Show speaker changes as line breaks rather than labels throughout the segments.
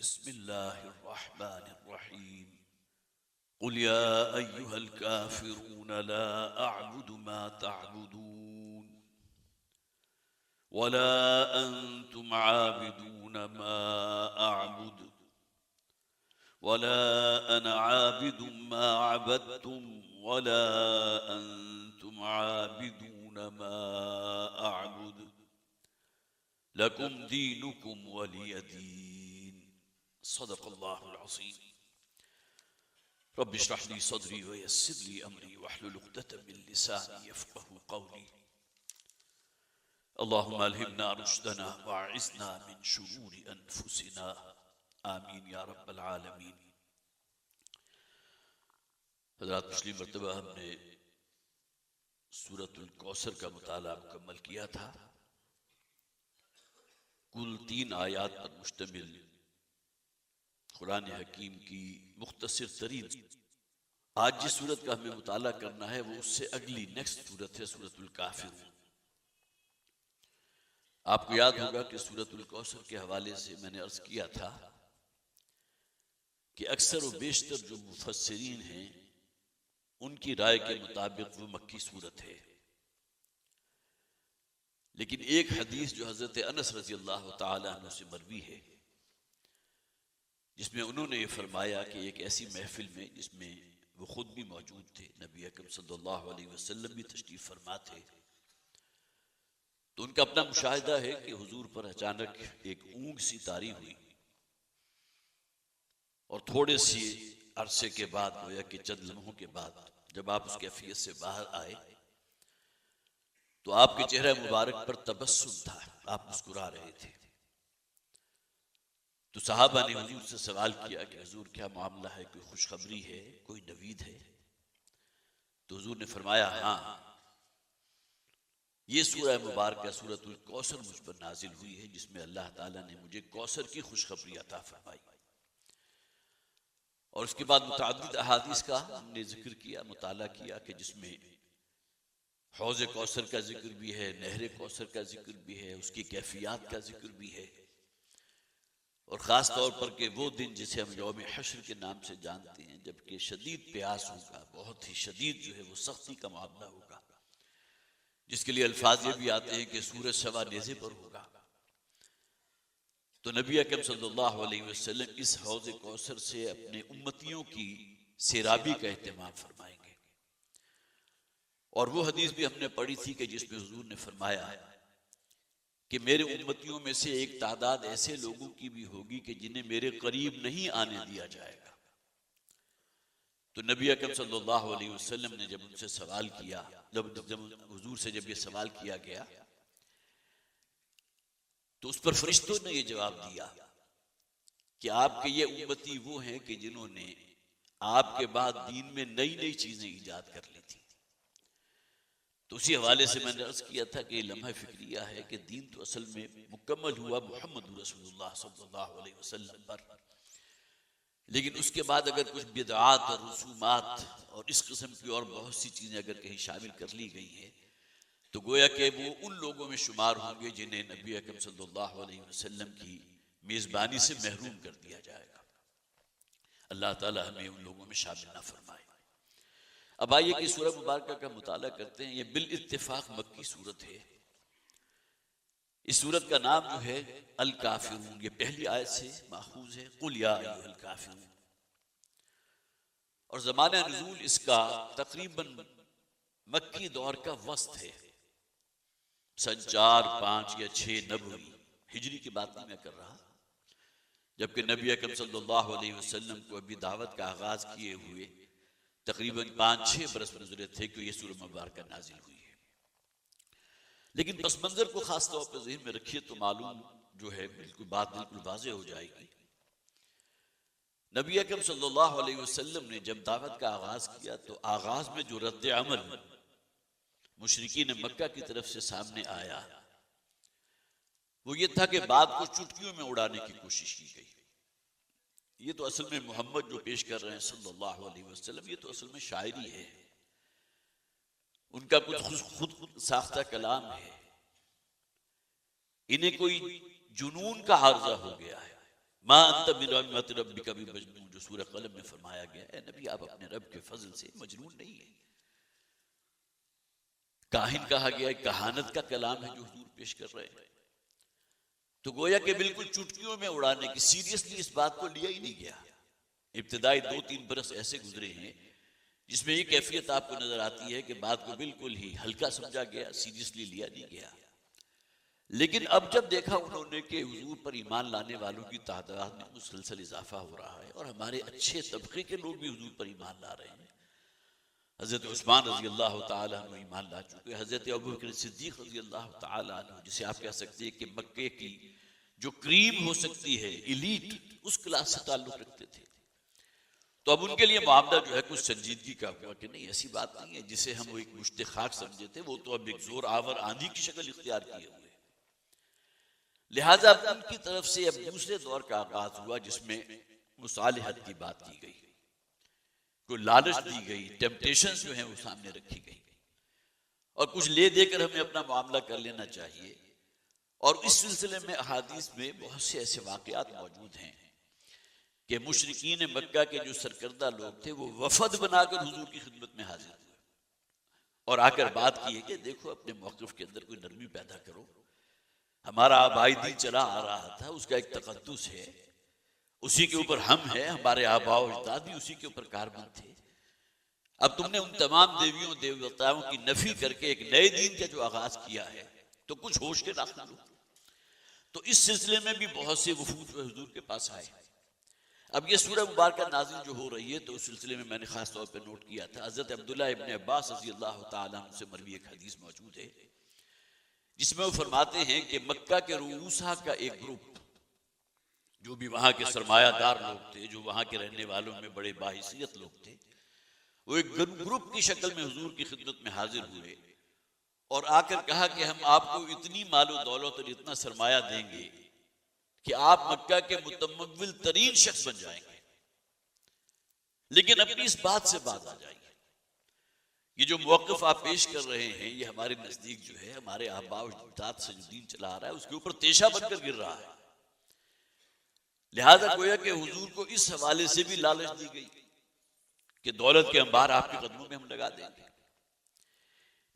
बिस्मिल्लाहिर्रहमानिर्रहीम क़ुल या अय्युहल काफ़िरून ला अअबुदु मा तअबुदून वला अंतुम आबिदून मा अअबुदु वला अना आबिदुम मा अबदतुम वला अंतुम आबिदून मा अअबुदु लकुम दीनुकुम वलिय दीन। सदक़ल्लाहुल अज़ीम। रब्बि इश्रह ली सदरी व यस्सिर ली अमरी वहलुल उक़दतम मिन लिसानी यफ़क़हू क़ौली। अल्लाहुम्मा अल्हिमना रुश्दना व अइज़ना मिन शुरूरि अनफुसिना। आमीन या रब्बल आलमीन। हज़रात, पिछली मर्तबा हमने सूरतुल कौसर का मुताला मुकम्मल किया था। कुल 3 आयात पर मुश्तमिल कुरान हकीम की मुख्तसर तरीन आज जिस सूरत का हमें मुताला करना है वो उससे अगली नेक्स्ट सूरत है सूरतुल काफिरून। आपको याद होगा कि सूरतुल कौसर के हवाले से मैंने अर्ज किया था कि अक्सर व बेशतर जो मुफस्सिरीन हैं उनकी राय के मुताबिक वो मक्की सूरत है, लेकिन एक हदीस जो हजरत अनस रज़ी अल्लाह ताला अन्हु से मरवी है जिसमें उन्होंने ये फरमाया कि एक ऐसी महफिल में जिसमें वो खुद भी मौजूद थे, नबी अकरम सल्लल्लाहु अलैहि वसल्लम भी तशरीफ फरमा थे, तो उनका अपना मुशाहिदा है कि हुजूर पर अचानक एक ऊँग सी तारी हुई और थोड़े सी अरसे के बाद, गोया कि चंद लम्हों के बाद, जब आप उस कैफियत से बाहर आए तो आपके चेहरे मुबारक पर तबस्सुम था, आप मुस्कुरा रहे थे। तो सहाबा ने हुजूर से सवाल किया कि हुजूर क्या मामला है, कोई खुशखबरी है, कोई नवीद है? तो हुजूर ने फरमाया, हाँ, ये सूरह मुबारक सूरतुल कौसर मुझ पर नाजिल हुई है जिसमें अल्लाह ताला ने मुझे कौसर की खुशखबरी अता फरमाई। और उसके बाद मुतअद्दिद अहादीस का हमने जिक्र किया, मुताला किया कि जिसमें हौज़ कौसर का जिक्र भी है, नहर कौसर का जिक्र भी है, उसकी कैफियत का जिक्र भी है, और ख़ास तौर पर कि वो दिन जिसे हम यौम हश्र के नाम से जानते हैं, जबकि शदीद प्यास होगा, बहुत ही शदीद जो है वो सख्ती का मामला होगा, जिसके लिए अल्फाज ये भी आते हैं कि सूरज सवा नेज़े पर होगा। तो नबी अकरम सल्लल्लाहु अलैहि वसल्लम इस हौज़ कौसर से अपने उम्मतियों की सैराबी का एहतमाम फरमाएंगे। और वो हदीस भी हमने पढ़ी थी कि जिसमें हुजूर ने फरमाया कि मेरे उम्मतियों में से एक तादाद ऐसे लोगों की भी होगी कि जिन्हें मेरे करीब नहीं आने दिया जाएगा। तो नबी अकरम सल्लल्लाहु अलैहि वसल्लम ने जब उनसे सवाल किया, जब हुजूर से जब ये सवाल किया गया तो उस पर फरिश्तों ने ये जवाब दिया कि आपके ये उम्मती वो हैं कि जिन्होंने आपके बाद दीन में नई नई चीजें ईजाद कर ली थी। तो उसी हवाले से मैंने अर्ज किया था कि लम्हा फिक्रिया है कि दीन तो असल में मुकम्मल हुआ मुहम्मद रसूलुल्लाह सल्लल्लाहु अलैहि वसल्लम पर, लेकिन उसके बाद अगर कुछ बिदआत और रसूमात और इस किस्म की और बहुत सी चीजें अगर कहीं शामिल कर ली गई हैं तो गोया कि वो उन लोगों में शुमार होंगे जिन्हें नबी अकरम सल्लल्लाहु अलैहि वसल्लम की मेजबानी से महरूम कर दिया जाएगा। अल्लाह ताला हमें उन लोगों में शामिल ना फरमाए। अब आइए कि सूरह मुबारक का मुताला करते हैं। ये बिल इत्तिफाक मक्की सूरत है। इस सूरत का नाम जो है अल काफिरून, ये पहली आयत से माखूज है, कुल या अय्युहल काफिरून। और ज़माना नुज़ूल इसका तकरीबन मक्की दौर का वस्त है, सन 4, 5 या 6 नबवी हिजरी की बात नहीं मैं कर रहा, जबकि नबी अकरम सल्लल्लाहु अलैहि वसल्लम को अभी दावत का आगाज किए हुए तकरीबन 5-6 बरस गुजरे थे कि ये सूरह मुबारक नाजिल हुई है। लेकिन पस मंजर को खास तौर पर ज़हन में रखिए तो मालूम जो है बिल्कुल बात बिल्कुल वाज़ेह हो जाएगी। नबी अकरम सल्लल्लाहु अलैहि वसल्लम ने जब दावत का आगाज किया तो आगाज में जो रद्द अमल मुशरिकीन मक्का की तरफ से सामने आया वो ये था कि बात को चुटकियों में उड़ाने की कोशिश की गई। ये तो असल में मोहम्मद जो पेश कर रहे हैं सल्लल्लाहु अलैहि वसल्लम, ये तो असल में शायरी है, उनका कुछ खुद साख्ता कलाम है। इन्हें कोई जुनून का आर्जा हो गया है, मा अंत बिन रहमति रब्बिका बिमजनून, जो सूरह कलम में फरमाया गया है, नबी आप अपने रब के फजल से मजनून नहीं है। काहिन कहा गया है, कहानत का कलाम है जो हुजूर पेश कर रहे हैं, तो गोया के बिल्कुल चुटकियों में उड़ाने की, सीरियसली इस बात को लिया ही नहीं गया। इब्तिदाई 2-3 बरस ऐसे गुजरे हैं जिसमें ये कैफियत आपको नजर आती है कि बात को बिल्कुल ही हल्का समझा गया, सीरियसली लिया नहीं गया। लेकिन अब जब देखा उन्होंने कि हुजूर पर ईमान लाने वालों की तादाद में मुसलसल इजाफा हो रहा है और हमारे अच्छे तबके के लोग भी हुजूर पर ईमान ला रहे हैं, हजरत उस्मान रजी अल्लाह तआला अन्हु ईमान ला चुके, हजरत अबू बकर सिद्दीक रजी अल्लाह तआला अन्हु, जिसे आप कह सकते हैं कि मक्के की जो क्रीम हो सकती है, इलीट, उस क्लास से ताल्लुक रखते थे। तो अब उनके लिए मामला जो है कुछ संजीदगी का हुआ कि नहीं, ऐसी बात नहीं है जिसे हम वो एक मुश्ते खाक समझे थे, वो तो अब एक जोर आवर आंधी की शक्ल इख्तियार किए हुए। लिहाजा उनकी तरफ से अब दूसरे दौर का आगाज हुआ जिसमें मुसालिहत की बात की गई, कोई लालच दी गई, टेम्पटेशंस जो है वो सामने रखी गई और कुछ ले देकर हमें अपना मामला कर लेना चाहिए। और इस सिलसिले में अहादीस में बहुत से ऐसे वाकयात मौजूद हैं कि मुशरिकीन मक्का के जो सरकर्दा लोग थे वो वफद बनाकर हुजूर की खिदमत में हाजिर हुए और आकर बात की है कि देखो अपने मौक़िफ़ के अंदर कोई नरमी पैदा करो, हमारा आबाई दिन चला आ रहा था, उसका एक तकद्दुस है, उसी के ऊपर हम हैं, हमारे आबाओ अजदाद भी उसी के ऊपर कारबंद थे। अब तुमने उन तमाम देवियों देवताओं की नफी करके एक नए दीन का जो आगाज किया है, तो कुछ होश के दाखिल लो। तो इस सिलसिले में भी बहुत से वफूद हुजूर के पास आए। अब ये सूरह मुबारक नाज़िल जो हो रही है, तो उस सिलसिले में मैंने खास तौर पर नोट किया था, हज़रत अब्दुल्लाह इब्न अब्बास रज़ी अल्लाह तआला अन्हु से मरवी एक हदीस मौजूद है जिसमें वो फरमाते हैं कि मक्का के रूसा का एक ग्रुप, जो भी वहां के सरमायादार लोग थे, जो वहां के रहने वालों में बड़े बाहिसियत लोग थे, वो एक ग्रुप की शक्ल में हुजूर की खिदमत में हाजिर हुए और आकर कहा कि हम आपको इतनी मालो दौलत और इतना सरमाया देंगे कि आप मक्का के मुतमव्विल तरीन शख्स बन जाएंगे, लेकिन अपनी इस बात से बात आ जाएगी, ये जो मौक़िफ़ आप पेश कर रहे हैं ये हमारे नजदीक जो है, हमारे आबाओ अजदाद से जो दीन चला आ रहा है उसके ऊपर तेशा बनकर गिर रहा है। लिहाजा गोया कि हुजूर को इस हवाले से भी लालच दी गई कि दौलत के अंबार आपके कदमों में हम लगा देंगे।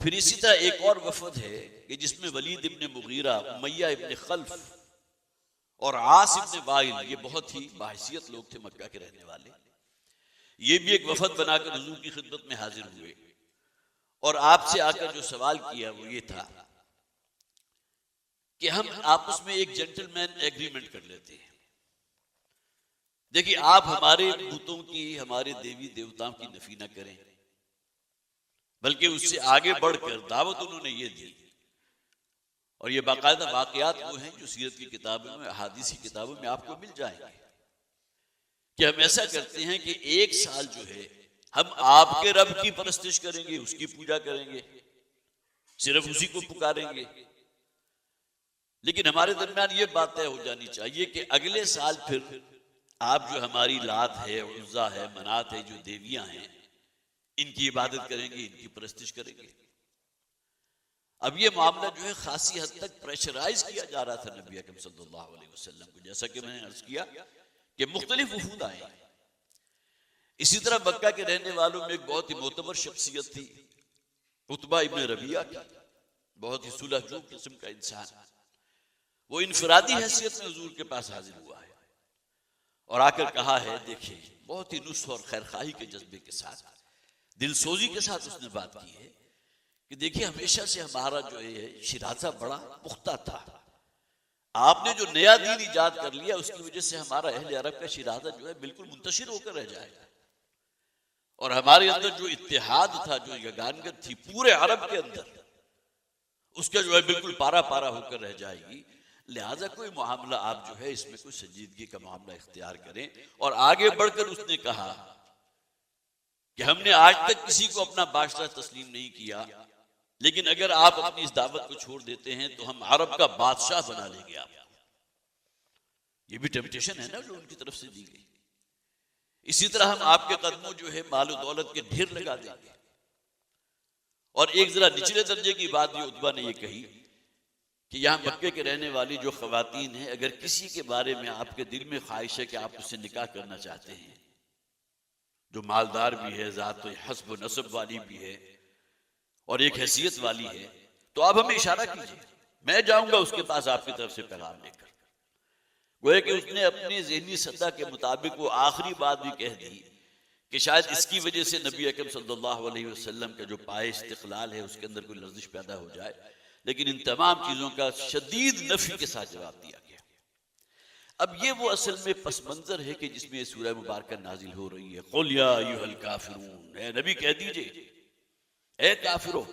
फिर इसी तरह एक और वफद है कि जिसमें वलीद इब्न मुगीरा, उमय्या इब्न खल्फ और आस इब्न वाइल, ये बहुत ही बाहसियत लोग थे मक्का के रहने वाले, ये भी एक वफद बनाकर हुजूर की खिदमत में हाजिर हुए और आपसे आकर जो सवाल किया वो ये था कि हम आपस में एक जेंटलमैन एग्रीमेंट कर लेते हैं। देखिए, आप हमारे बुतों की, हमारे देवी देवताओं की नफी न करें, बल्कि उससे आगे बढ़कर दावत उन्होंने ये दी। और ये बाकायदा वाकयात वो हैं जो सीरत की किताबों में, अहादीस की किताबों में आपको मिल जाएंगे कि हम ऐसा करते हैं कि एक साल जो है हम आपके रब की परस्तिश करेंगे, उसकी पूजा करेंगे, सिर्फ उसी को पुकारेंगे, लेकिन हमारे दरमियान ये बात तय हो जानी चाहिए कि अगले साल फिर आप जो हमारी लात है, उज़्ज़ा है, मनात है, जो देवियां हैं, इनकी इबादत करेंगे, इनकी परस्तिश करेंगे। अब ये मामला जो है खासी हद तक प्रेशराइज किया जा रहा था नबी अकरम सल्लल्लाहु अलैहि वसल्लम को, जैसा कि मैंने अर्ज किया कि मुख्तलिफ वफूद आए। इसी तरह मक्का के रहने वालों में एक बहुत ही मोतबर शख्सियत थी, उतबा इब्न रबिया की, बहुत ही सुलहजू किस्म का इंसान। वो इनफरादी हैसियत में हुजूर के पास हाजिर हुआ है और आकर कहा है, देखिए, बहुत ही नुस्ख और खैरखाही के जज्बे के साथ, दिलसोजी के साथ उसने बात की है कि देखिए, हमेशा से हमारा जो है शिराजा बड़ा पुख्ता था, आपने जो नया दीन इजाद कर लिया उसकी वजह से हमारा अहले अरब का शिराजा जो है बिल्कुल मुंतशिर होकर रह जाएगा और हमारे अंदर जो इत्तेहाद था, जो यगानगत थी पूरे अरब के अंदर, उसका जो है बिल्कुल पारा पारा होकर रह जाएगी। लिहाजा कोई मामला आप जो है इसमें कोई संजीदगी का मामला इख्तियार करें। और आगे बढ़कर उसने कहा कि हमने आज तक किसी को अपना बादशाह तस्लीम नहीं किया, लेकिन अगर आप अपनी इस दावत को छोड़ देते हैं तो हम अरब का बादशाह बना लेंगे आपको। ये भी टेम्पटेशन है ना जो उनकी तरफ से दी गई। इसी तरह हम आपके कदमों जो है माल दौलत के ढेर लगा देंगे। और एक जरा निचले दर्जे की बात भी उतबा ने ये कही कि यहाँ मक्के के रहने वाली जो खवातीन हैं, अगर किसी के बारे में आपके दिल में ख्वाहिश है कि आप उससे निकाह करना चाहते हैं, जो मालदार भी है, ज़ात हस्ब नसब वाली भी है और एक हैसियत वाली है, तो आप हमें इशारा कीजिए, मैं जाऊंगा उसके पास आपकी तरफ से पैगाम लेकर। गोया कि उसने अपनी ज़हनी सतह के मुताबिक वो आखिरी बात भी कह दी कि शायद इसकी वजह से नबी अकरम सल्लल्लाहु अलैहि वसल्लम का जो पाए इस्तिक़लाल है उसके अंदर कोई लर्जिश पैदा हो जाए। लेकिन इन तमाम चीज़ों का शदीद नफी के साथ जवाब दिया गया। अब ये वो असल में पस मंजर है कि जिसमें सूरह मुबारक नाजिल हो रही है। कुल या अय्युहल काफिरून, ए नबी कह दीजिए, ए काफिरों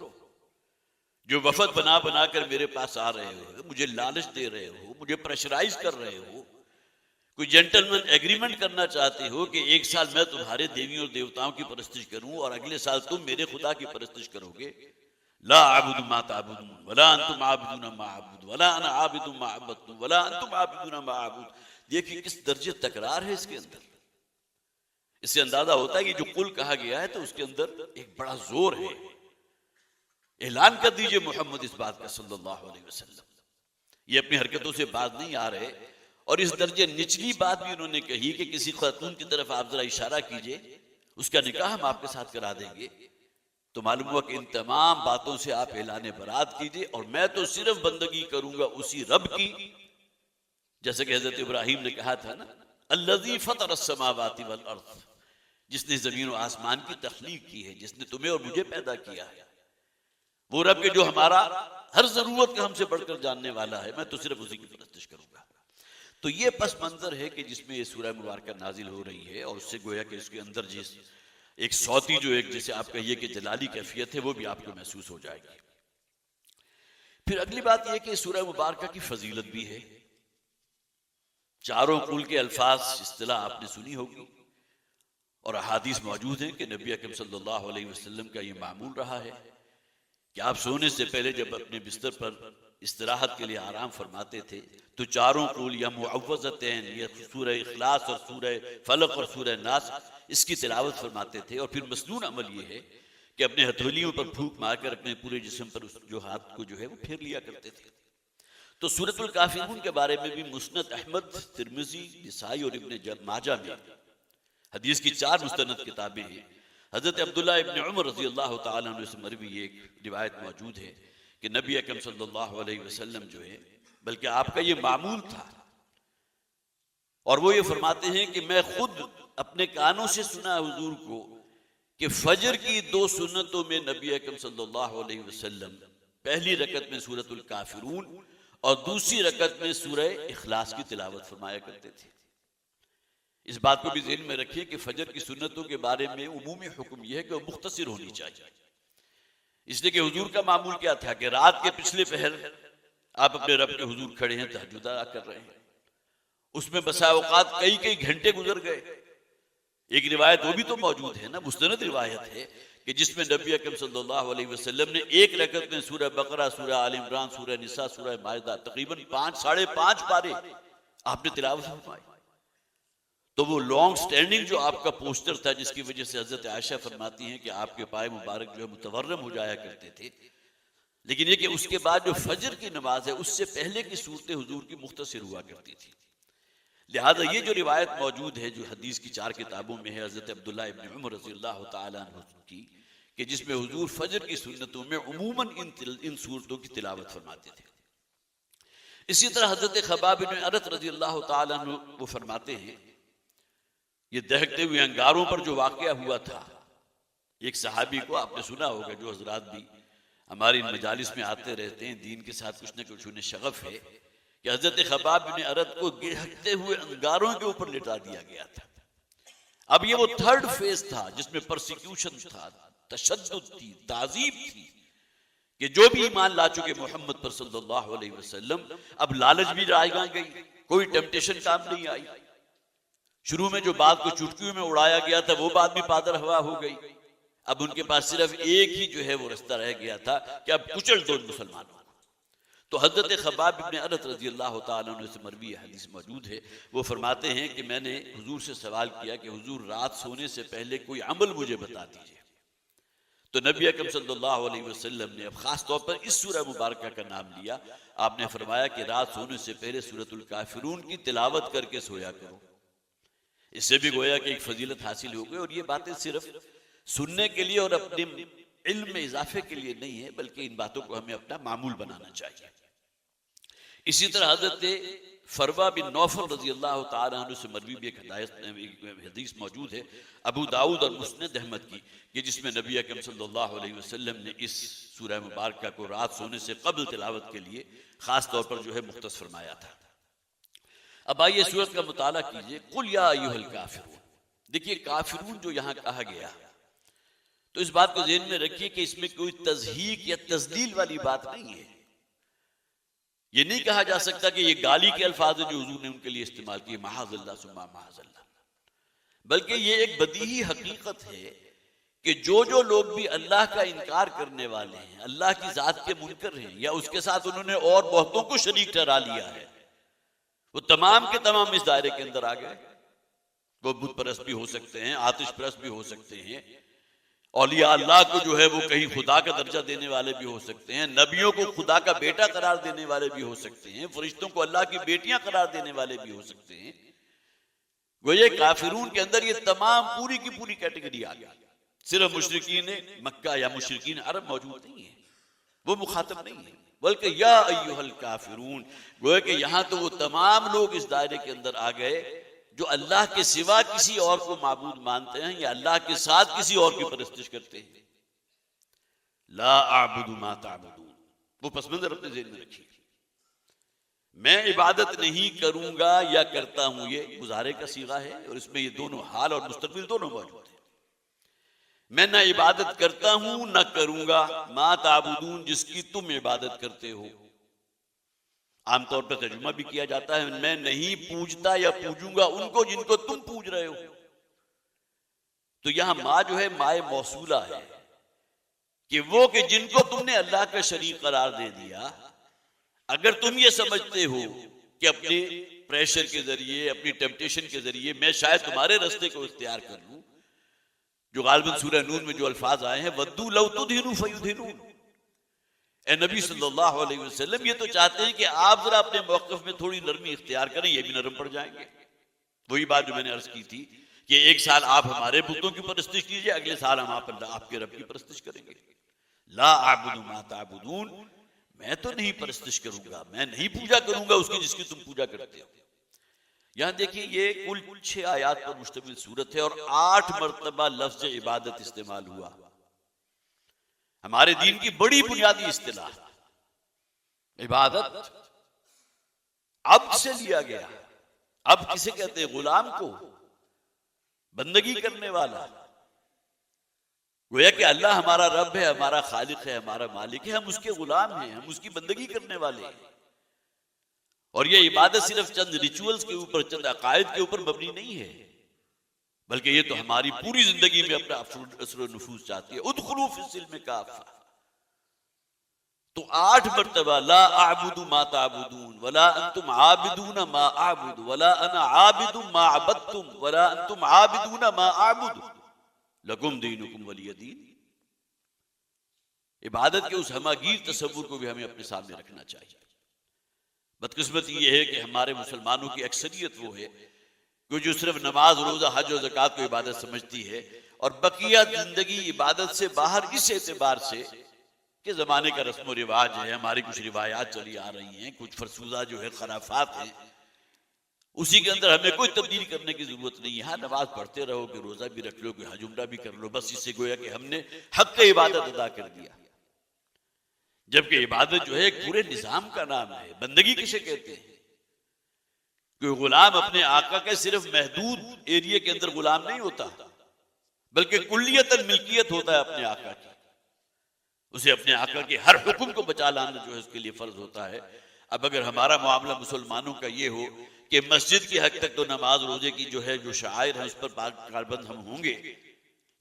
जो वफद बना बना कर मेरे पास आ रहे हो, मुझे लालच दे रहे हो, मुझे प्रेशराइज कर रहे हो, कोई जेंटलमैन एग्रीमेंट करना चाहते हो कि एक साल मैं तुम्हारे देवियों और देवताओं की परस्तिश करूं और अगले साल तुम मेरे खुदा की परस्तिश करोगे। ला अअबुदु मा तअबुदून वला अंतुम आबिदून मा अअबुदु वला अना आबिदु मा अबदतुम वला अंतुम आबिदून मा अअबुद। देखिए किस दर्जे तकरार है इसके अंदर। इससे अंदाजा होता है कि जो कुल कहा गया है तो उसके अंदर एक बड़ा जोर है। ऐलान कर दीजिए मोहम्मद इस बात का सल्लल्लाहु अलैहि वसल्लम, ये अपनी हरकतों से बात नहीं आ रहे। और इस दर्जे निचली बात भी उन्होंने कही कि किसी खातून की तरफ आप जरा इशारा कीजिए, उसका निकाह हम आपके साथ करा देंगे। तो मालूम हुआ कि इन तमाम बातों से आप ऐलान बरात कीजिए और मैं तो सिर्फ बंदगी करूंगा उसी रब की, जैसे कि हजरत इब्राहिम ने कहा था ना, अल्लज़ी फ़तरस समावाति वल अर्ज़, जिसने जमीन और आसमान की तख्लीक की है, जिसने तुम्हें और मुझे पैदा किया है, वो रब के जो हमारा हर जरूरत का हमसे बढ़कर जानने वाला है, मैं तो सिर्फ उसी की परस्तिश करूंगा। तो ये पस मंजर है कि जिसमें ये सूरह मुबारक नाजिल हो रही है और उससे गोया कि इसके अंदर जिस एक सौती जो एक जिसे आप कहिए कि जलाली कैफियत है वो भी आपको महसूस हो जाएगी। फिर अगली बात यह कि सूरह मुबारक की फजीलत भी है। चारों कुल के अल्फाज इस्तिलाह आपने सुनी होगी और अहादीस मौजूद हैं कि नबी अकरम सल्लल्लाहु अलैहि वसल्लम का ये मामूल रहा है कि आप सोने से पहले जब अपने बिस्तर पर इस्तराहत के लिए आराम फरमाते थे तो चारों कुल या मुअव्वज़तैन, या सूरह इखलास और सूरह फलक और सूरह नास, इसकी तिलावत फरमाते थे। और फिर मसनून अमल ये है कि अपने हथेलियों पर फूंक मारकर अपने पूरे जिस्म पर उस जो हाथ को जो है वो फेर लिया करते थे। तो सूरतुल काफिरून के बारे में भी मुस्नद अहमद, तिरमिज़ी, निसाई और इब्न माजा में हदीस की 4 मुस्तनद किताबें हैं। हजरत अब्दुल्लाह इब्न उमर रज़ी अल्लाह तआला अन्हु से मरवी एक रिवायत मौजूद है कि नबी अकरम सल्लल्लाहु अलैहि वसल्लम जो है, बल्कि आपका ये मामूल था और वो ये फरमाते हैं कि मैं खुद अपने कानों से सुना हुजूर को कि फजर की 2 सुन्नतों में नबी अकरम सल्लल्लाहु अलैहि वसल्लम पहली रकत में सूरतुल काफिरून और दूसरी रकत में सूरह इखलास की तिलावत फरमाया करते थे। इस बात को भी ज़हन में रखिए कि फजर की सुन्नतों के बारे में उमूमी हुक्म यह है कि वो मुख्तसर होनी चाहिए, इसलिए कि हुजूर का मामूल क्या था कि रात के पिछले पहर आप अपने रब के हुजूर खड़े हैं, तहज्जुद अदा कर रहे हैं, उसमें बसा औकात कई कई घंटे गुजर गए। एक रिवायत वो भी तो मौजूद है ना, मुस्तनद रिवायत है कि जिसमें नबी अकरम सल्लल्लाहु अलैहि वसल्लम ने एक रकत में सूरह बकरा, सूरह आल इमरान, सूरह निसा, सूरह माइदा तकरीबन 5 साढ़े 5 पारे आपने तिलावत फरमाई। तो वो लॉन्ग स्टैंडिंग जो आपका पोस्टर था, जिसकी वजह से हजरत आयशा फरमाती हैं कि आपके पाए मुबारक जो है मुतवर्रम हो जाया करते थे। लेकिन ये कि उसके बाद जो फजर की नमाज है उससे पहले की सूरतें हुजूर की मुख्तसर हुआ करती थी। लिहाजा ये जो रिवायत मौजूद है जो हदीस की 4 किताबों में है हजरत अब्दुल्लाह इब्न उमर रज़ियल्लाहु ताला अन्हु की, कि जिसमें हुजूर फजर की सुन्नतों में उमूमन इन सूरतों की तिलावत फरमाते थे। इसी तरह हजरत खबाब इब्न अरत रज़ियल्लाहु ताला अन्हु वो फरमाते हैं, ये दहकते हुए अंगारों पर जो वाकया हुआ था, एक सहाबी को आपने सुना होगा, जो हजरात भी हमारी मजालिस में आते रहते हैं, दीन के साथ कुछ न कुछ उन्हें शगफ है कि हजरत खबाब बिन अरत को गिरते हुए अंगारों के ऊपर लिटा दिया गया था। अब ये वो 3rd फेज था जिसमें परसिक्यूशन था, तशद्दुद थी, ताज़ीब थी कि जो भी ईमान ला चुके मोहम्मद पर सल्लल्लाहु अलैहि वसल्लम, अब लालच भी जाएगा गई, कोई टेम्पटेशन काम नहीं आई। शुरू में जो बात को चुटकियों में उड़ाया गया था वो बात भी पादर हवा हो गई। अब उनके पास सिर्फ एक ही जो है वो रास्ता रह गया था कि अब कुचल दो मुसलमानों को। तो हजरत खबाब इब्न अरत रज़ियल्लाहु ताला अन्हु से मरवी हदीस मौजूद है, वो फरमाते हैं कि मैंने हुजूर से सवाल किया कि हुजूर रात सोने से पहले कोई अमल मुझे बता दीजिए। तो नबी अकरम सल्लल्लाहु अलैहि वसल्लम ने अब खास तौर पर इस सूरह मुबारका का नाम लिया। आपने फरमाया कि रात सोने से पहले सूरतुल काफिरून की तिलावत करके सोया करो। इससे भी गोया कि एक फजीलत हासिल हो गई। और ये बातें सिर्फ सुनने के लिए और अपने इल्म में इजाफे के लिए नहीं है, बल्कि इन बातों को हमें अपना मामूल बनाना चाहिए। इसी तरह हजरत फरवा बिन नौफल रजी अल्लाह तआला अन्हु से मरवी भी एक हदीस मौजूद है अबू दाऊद और मुस्नद अहमद की, कि जिसमें नबी अकरम सल्लल्लाहु अलैहि वसल्लम ने इस सूरह मुबारका को रात सोने से कबल तिलावत के लिए खास तौर पर जो है मुख्तस फरमाया था। अब आइए सूरत का मुताला कीजिए। कुल या अय्युहल काफिरून। देखिए काफिरून जो यहाँ कहा गया, तो इस बात को ज़हन में रखिए कि इसमें कोई तज़हीक या तज़लील वाली बात नहीं है। ये नहीं कहा जा सकता कि ये गाली के अल्फाज जो हुजूर ने उनके लिए इस्तेमाल किए, महाज़ल्लाह सुम्मा महाज़ल्लाह, बल्कि ये एक बदीही हकीकत है कि जो लोग भी अल्लाह का इनकार करने वाले हैं, अल्लाह की जात के मुनकर हैं, या उसके साथ उन्होंने और बहुतों को शरीक ठहरा लिया है, वो तमाम के तमाम इस दायरे के अंदर आ गए। वो बुत परस्त भी हो सकते हैं, आतिश परस्त भी हो सकते हैं, औलिया अल्लाह को जो है वो कहीं खुदा का दर्जा देने वाले भी हो सकते हैं, नबियों को खुदा का बेटा करार देने वाले भी हो सकते हैं, फरिश्तों को अल्लाह की बेटियां करार देने वाले भी हो सकते हैं। वो ये काफिरून के अंदर ये तमाम पूरी की पूरी कैटेगरी आ गई। सिर्फ मुशरिकीन मक्का या मुशरिकीन अरब मौजूद नहीं है, वो मुखातब नहीं है, बल्कि या अय्युहल काफिरून। गोया कि यहाँ तो वो तमाम लोग इस दायरे के अंदर आ गए जो अल्लाह के सिवा किसी और को माबूद मानते हैं या अल्लाह के साथ किसी और की परस्तिश करते हैं। ला आबुदु मा ताबुदून, वो पस मंजर अपने ज़हन में रखिए। मैं इबादत नहीं करूंगा या करता हूं, ये गुजारे का सीगा है और इसमें ये दोनों हाल और मुस्तकबिल दोनों मौजूद है। मैं ना इबादत करता हूं ना करूंगा, मा ताबुदून, जिसकी तुम इबादत करते हो। आमतौर पर तर्जुमा भी किया जाता है, मैं नहीं पूजता या पूजूंगा उनको जिनको तुम पूज रहे हो। तो यहां माँ जो है माए मौसूला है कि वो कि जिनको तुमने अल्लाह का शरीक करार दे दिया, अगर तुम ये समझते हो कि अपने प्रेशर के जरिए, अपनी टेम्पटेशन के जरिए मैं शायद तुम्हारे रास्ते को इख्तियार कर लूं, जो गालिबन सूरह नून में जो अल्फाज आए हैं, वद्दू लौ तुदहिनु फयुदहिनून, ए नबी सल्लल्लाहु अलैहि वसल्लम ये तो चाहते हैं कि आप जरा अपने मौक़िफ़ में थोड़ी नरमी इख्तियार करें, ये भी नरम पड़ जाएंगे। वही बात जो मैंने अर्ज की थी कि एक साल आप हमारे बुतों की परस्तिश कीजिए, अगले साल हम आपके रब की परस्तिश करेंगे। ला आबुदु मा ताबुदून, मैं तो नहीं परस्तिश करूंगा, मैं नहीं पूजा करूंगा उसकी जिसकी तुम पूजा करते हो। यहां देखिए ये कुल 6 आयात पर मुश्तमिल सूरत है और 8 मरतबा लफ्ज़ इबादत इस्तेमाल हुआ। हमारे दीन की बड़ी बुनियादी इस्तिलाह इबादत अब्द से लिया गया। अब किसे कहते हैं? गुलाम को, बंदगी करने वाला। गोया कि अल्लाह हमारा रब है, हमारा खालिक है, हमारा मालिक है, हम उसके गुलाम हैं, हम उसकी बंदगी करने वाले हैं। और ये इबादत सिर्फ चंद रिचुअल्स के ऊपर, चंद अकायद के ऊपर मबनी नहीं है, बल्कि ये तो हमारी पूरी जिंदगी में अपना असर नफूस चाहती है। उदखुलू फिस्सिल्म काफ़ा। तो 8 मरतबा ला आबुदु मा ताबुदून वला अंतुम आबिदून मा आबुद वला अना आबिदु मा अबदतुम वला अंतुम आबिदून मा आबुद लकुम दीनुकुम वलिय दीन। इबादत के उस हमागीर तसव्वुर को भी हमें अपने सामने रखना चाहिए। बदकिस्मती ये है कि हमारे मुसलमानों की अक्सरियत वो है कि जो सिर्फ नमाज, रोजा, हज और ज़कात को इबादत समझती है और बकिया जिंदगी इबादत से बाहर, इस एतबार से कि ज़माने का रस्म व रिवाज है, हमारी कुछ रिवायात चली आ रही हैं, कुछ फरसूदा जो है खराफात हैं, उसी के अंदर हमें कोई तब्दीली करने की जरूरत नहीं है। हाँ, नमाज पढ़ते रहो, कि रोजा भी रख लो, कि हज उम्रा भी कर लो, बस इससे गोया कि हमने हक इबादत अदा कर दिया। जबकि इबादत जो है एक पूरे निजाम का नाम है। बंदगी किसे कहते हैं? कोई गुलाम अपने आका के सिर्फ महदूद एरिया के अंदर गुलाम नहीं होता, बल्कि कुल्लियतन मिल्कियत होता है अपने आका की। उसे अपने आका के हर हुक्म को बचा लाना जो है उसके लिए फर्ज होता है। अब अगर हमारा मामला मुसलमानों का ये हो कि मस्जिद की हद तक तो नमाज रोजे की जो है, जो शायर है, उस पर कारबंद हम होंगे,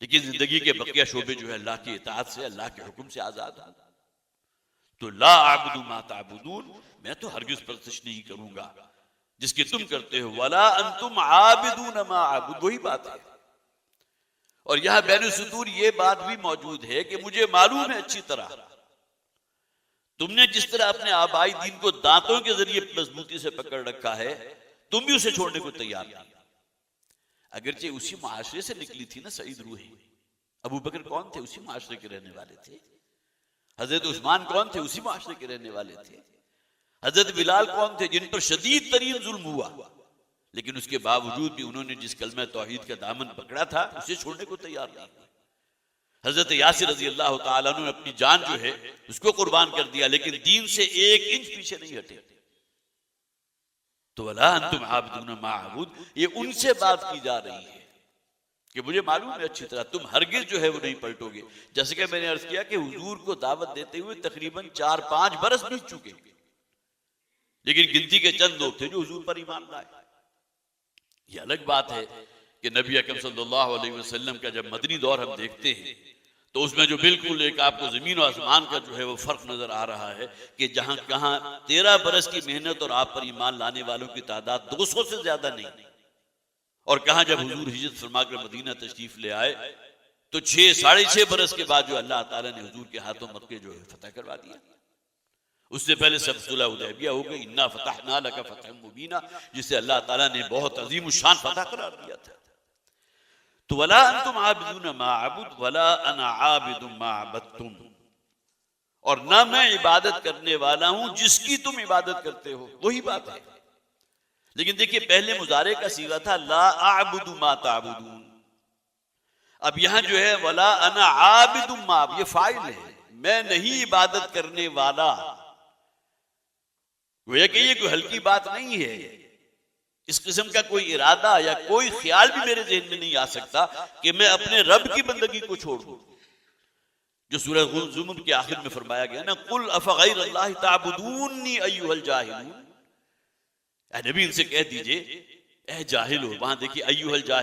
लेकिन जिंदगी के बकिया शोबे जो है अल्लाह की इताअत से, अल्लाह के हुक्म से आजाद हो, तो ला आबुदु मा ताबुदून, मैं तो हरगिज़ परस्तिश नहीं करूंगा जिसकी तुम करते हो। वला अंतुम आबिदून मा आबुद, वही बात है। और यहां बैन सुतूर ये बात भी मौजूद है कि मुझे मालूम है अच्छी तरह तुमने जिस तरह अपने आबाई दीन को दांतों के जरिए मजबूती से पकड़ रखा है, तुम भी उसे छोड़ने को तैयार नहीं। अगरचे उसी मुआशरे से निकली थी ना सईद रूही। अबू बकर कौन थे? उसी मुआशरे के रहने वाले थे। हजरत उस्मान कौन थे? उसी मुआशरे के रहने वाले थे। हजरत बिलाल कौन थे? जिन पर शदीद तरीन जुल्म हुआ, लेकिन उसके बावजूद भी उन्होंने जिस कलमा तौहीद का दामन पकड़ा था उसे छोड़ने को तैयार नहीं। हजरत यासिर रजी अल्लाह तआला अन्हु ने अपनी जान जो है उसको कुर्बान कर दिया, लेकिन दीन से 1 इंच पीछे नहीं हटे। तो वला अंतुम आबिदून मा अबूद, ये उनसे बात की जा रही है कि मुझे मालूम है अच्छी तरह तुम हरगिज जो है वो नहीं पलटोगे। जैसे कि मैंने अर्ज किया कि हुजूर को दावत देते हुए तकरीबन 4-5 बरस बीत चुके, लेकिन गिनती के चंद लोग थे जो हुजूर पर ईमान लाए। ये अलग बात है कि नबी अकरम सल्लल्लाहु अलैहि वसल्लम का जब मदनी दौर हम देखते हैं तो उसमें जो बिल्कुल एक आपको जमीन और आसमान का जो है वो फर्क नजर आ रहा है कि जहां कहां 13 बरस की मेहनत और आप पर ईमान लाने वालों की तादाद 200 से ज्यादा नहीं, और कहां जब हुजूर हिजरत फरमा कर मदीना तशरीफ ले आए तो 6-6.5 बरस के बाद जो अल्लाह ताला ने हुजूर के हाथों मक्के जो है फतह करवा दिया। उससे पहले सब सुलह हुदैबिया हो गई, इन्ना फतहना लका फतहन मुबीना, जिसे अल्लाह ताला ने बहुत अजीम शान फतह करार दिया था। तो वला अंतुम आबिदून मा अबुद वला अना आबिदुम मा अबदतुम, और ना मैं इबादत करने वाला हूं जिसकी तुम इबादत करते हो। वही बात है, लेकिन देखिए पहले मुजारे का सीगा था ला अअबुदु मा ताबुदून, अब यहां जो है वला अना आबिदुम मा, ये फाइल है, मैं नहीं इबादत करने वाला। गोया कि ये कोई हल्की बात नहीं है, इस किस्म का कोई इरादा या कोई ख्याल भी मेरे ज़हन में नहीं आ सकता कि मैं अपने रब की बंदगी को छोड़ दूं। जो सूरह ज़ुमर के आखिर में फरमाया गया ना, कुल अफ़ग़ैर अल्लाहि ताबुदूनी अय्युहल जाहिलून, नबी इनसे कह दीजिए ए जाहिल हो। वहां देखिए अय्युहल जाहिल